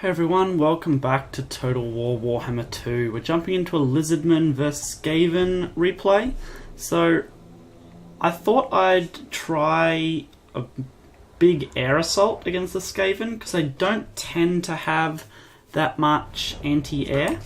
Hey everyone, welcome back to Total War Warhammer 2. We're jumping into a Lizardman vs Skaven replay. So, I thought I'd try a big air assault against the Skaven, because they don't tend to have that much anti-air.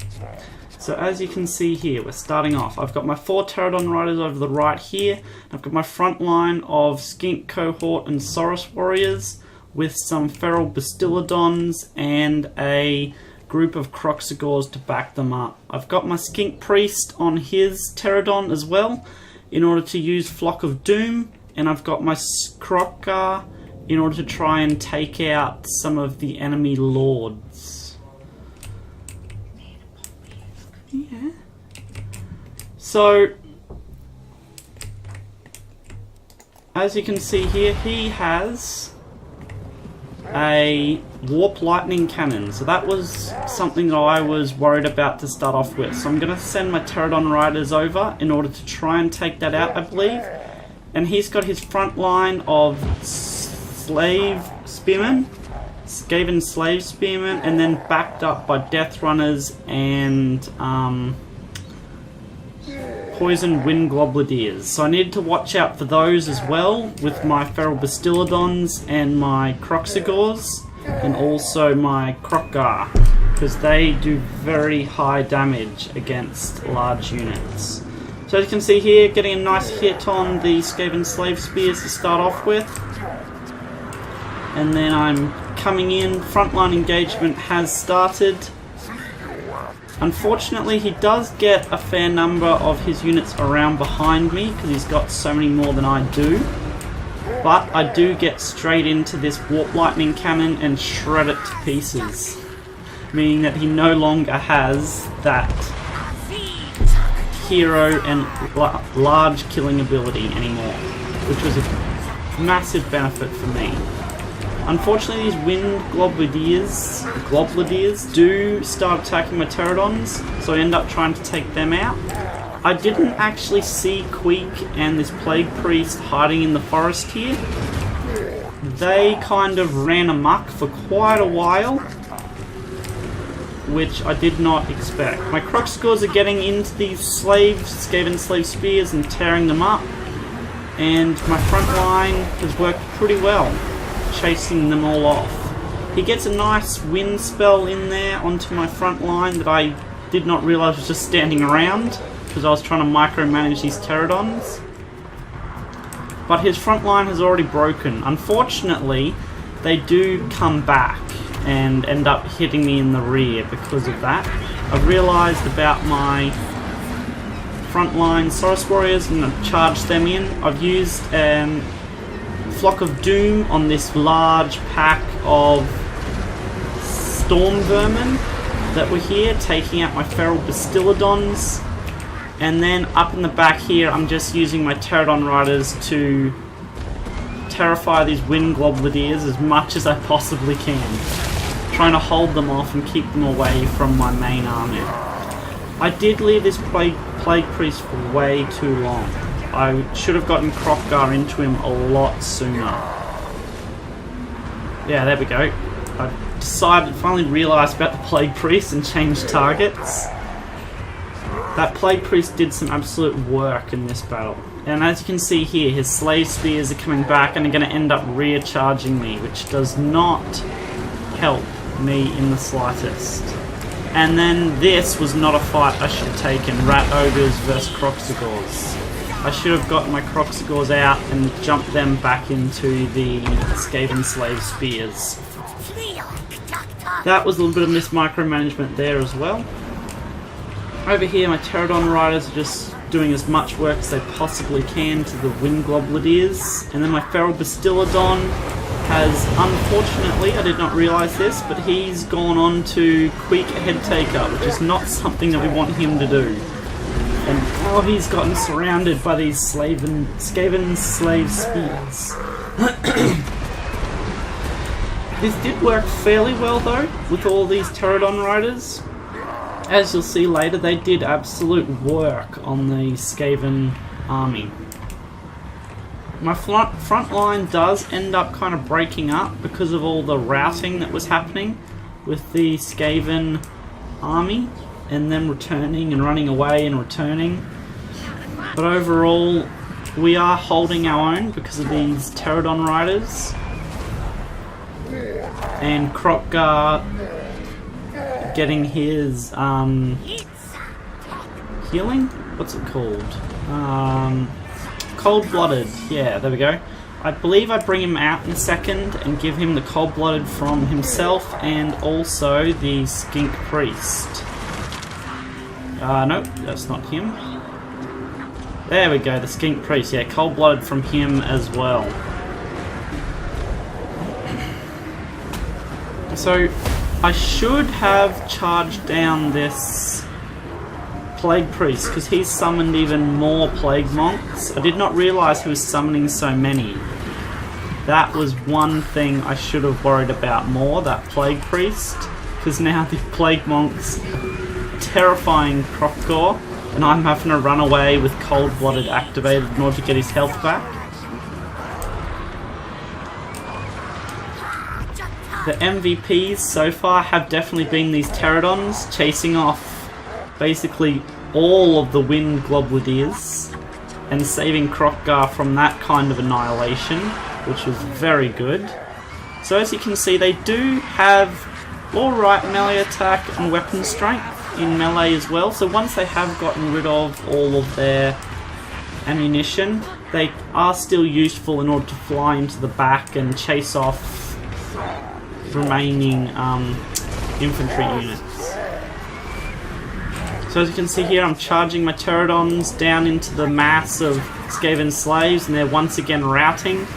So as you can see here, we're starting off. I've got my 4 Pterodon Riders over the right here. I've got my front line of Skink Cohort and Saurus Warriors, with some feral Bastiladons and a group of Kroxigors to back them up. I've got my Skink Priest on his Pterodon as well, in order to use Flock of Doom, and I've got my Kroq-Gar in order to try and take out some of the enemy lords. Yeah. So, as you can see here, he has a Warp Lightning Cannon, so that was something that I was worried about to start off with. So I'm going to send my Pterodon Riders over in order to try and take that out, I believe. And he's got his front line of Slave Spearmen, Skaven Slave Spearmen, and then backed up by Death Runners and Poison Wind Globuladiers. So I needed to watch out for those as well, with my Feral Bastiladons and my Kroxigors, and also my Kroq-Gar, because they do very high damage against large units. So as you can see here, getting a nice hit on the Skaven Slave Spears to start off with. And then I'm coming in, frontline engagement has started. Unfortunately, he does get a fair number of his units around behind me, because he's got so many more than I do. But I do get straight into this Warp Lightning Cannon and shred it to pieces. Meaning that he no longer has that hero and large killing ability anymore, which was a massive benefit for me. Unfortunately, these Wind Globuladiers do start attacking my Pterodons, so I end up trying to take them out. I didn't actually see Queek and this Plague Priest hiding in the forest here. They kind of ran amok for quite a while, which I did not expect. My Kroxigors are getting into these Skaven Slave Spears and tearing them up, and my front line has worked pretty well, chasing them all off. He gets a nice wind spell in there onto my front line that I did not realise was just standing around, because I was trying to micromanage these Pterodons. But his front line has already broken. Unfortunately, they do come back and end up hitting me in the rear because of that. I've realised about my frontline Saurus Warriors and I've charged them in. I've used Flock of Doom on this large pack of Storm Vermin that were here, taking out my Feral Bastiladons. And then up in the back here, I'm just using my Pterodon Riders to terrify these Wind Globuladiers as much as I possibly can, trying to hold them off and keep them away from my main army. I did leave this Plague Priest for way too long. I should have gotten Kroq-Gar into him a lot sooner. Yeah, there we go. I finally realised about the Plague Priest and changed targets. That Plague Priest did some absolute work in this battle. And as you can see here, his Slave Spears are coming back and are going to end up rear charging me, which does not help me in the slightest. And then this was not a fight I should have taken, Rat Ogres versus Kroxigors. I should have gotten my Kroxigors out and jumped them back into the Skaven Slave Spears. That was a little bit of micromanagement there as well. Over here, my Pterodon Riders are just doing as much work as they possibly can to the Wind Globuladiers. And then my Feral Bastiladon has, unfortunately, I did not realise this, but he's gone on to Queek Headtaker, which is not something that we want him to do. And now he's gotten surrounded by these Skaven Slave Spears. This did work fairly well though, with all these Pterodon Riders. As you'll see later, they did absolute work on the Skaven army. My front line does end up kind of breaking up because of all the routing that was happening. with the Skaven army, and then returning and running away and returning. But overall, we are holding our own because of these Pterodon riders. And Kroq-Gar getting his healing? What's it called? Cold-blooded. Yeah, there we go. I believe I bring him out in a second and give him the cold-blooded from himself and also the Skink Priest. Nope, that's not him. There we go, the Skink Priest. Yeah, cold-blooded from him as well. So, I should have charged down this Plague Priest, because he's summoned even more Plague Monks. I did not realise he was summoning so many. That was one thing I should have worried about more, that Plague Priest, because now the Plague Monks terrifying Kroq-Gar, and I'm having to run away with Cold-Blooded activated in order to get his health back. The MVPs so far have definitely been these Pterodons, chasing off basically all of the Wind Globuladiers and saving Kroq-Gar from that kind of annihilation, which was very good. So as you can see, they do have alright melee attack and weapon strength in melee as well, so once they have gotten rid of all of their ammunition, they are still useful in order to fly into the back and chase off remaining infantry units. So as you can see here, I'm charging my Pterodons down into the mass of Skaven slaves, and they're once again routing.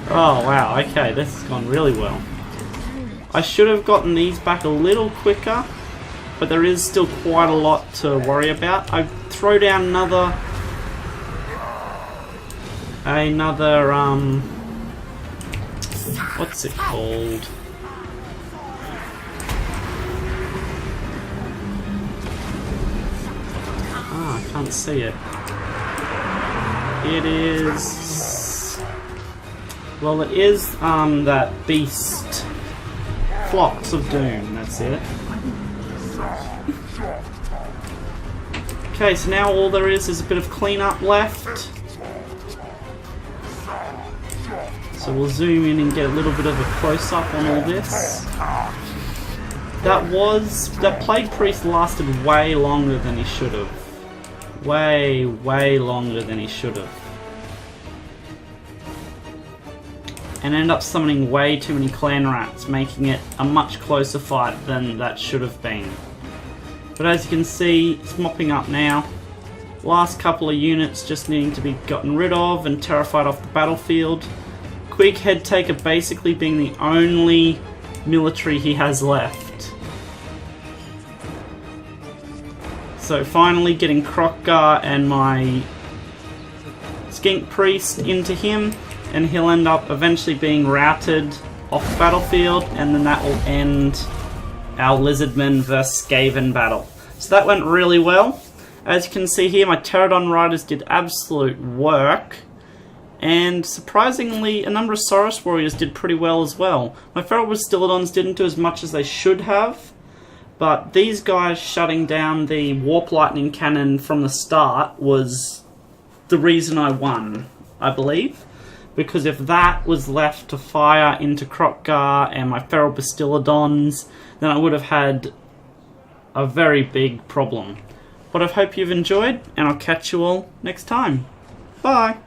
Oh wow, okay, this has gone really well. I should have gotten these back a little quicker, but there is still quite a lot to worry about. I throw down another what's it called? Ah, I can't see it. It is... well, it is that beast. Flocks of Doom, that's it. Okay, so now all there is a bit of cleanup left. So we'll zoom in and get a little bit of a close-up on all this. That Plague Priest lasted way longer than he should have. Way longer than he should have. And ended up summoning way too many clan rats, making it a much closer fight than that should have been. But as you can see, it's mopping up now. Last couple of units just needing to be gotten rid of and terrified off the battlefield. Quig Headtaker basically being the only military he has left. So finally getting Kroq-Gar and my Skink Priest into him, and he'll end up eventually being routed off the battlefield, and then that will end our Lizardmen vs Skaven battle. So that went really well. As you can see here, my Pterodon Riders did absolute work. And surprisingly, a number of Saurus Warriors did pretty well as well. My Feral Bastiladons didn't do as much as they should have, but these guys shutting down the Warp Lightning Cannon from the start was the reason I won, I believe. Because if that was left to fire into Kroq-Gar and my Feral Bastiladons, then I would have had a very big problem. But I hope you've enjoyed, and I'll catch you all next time. Bye!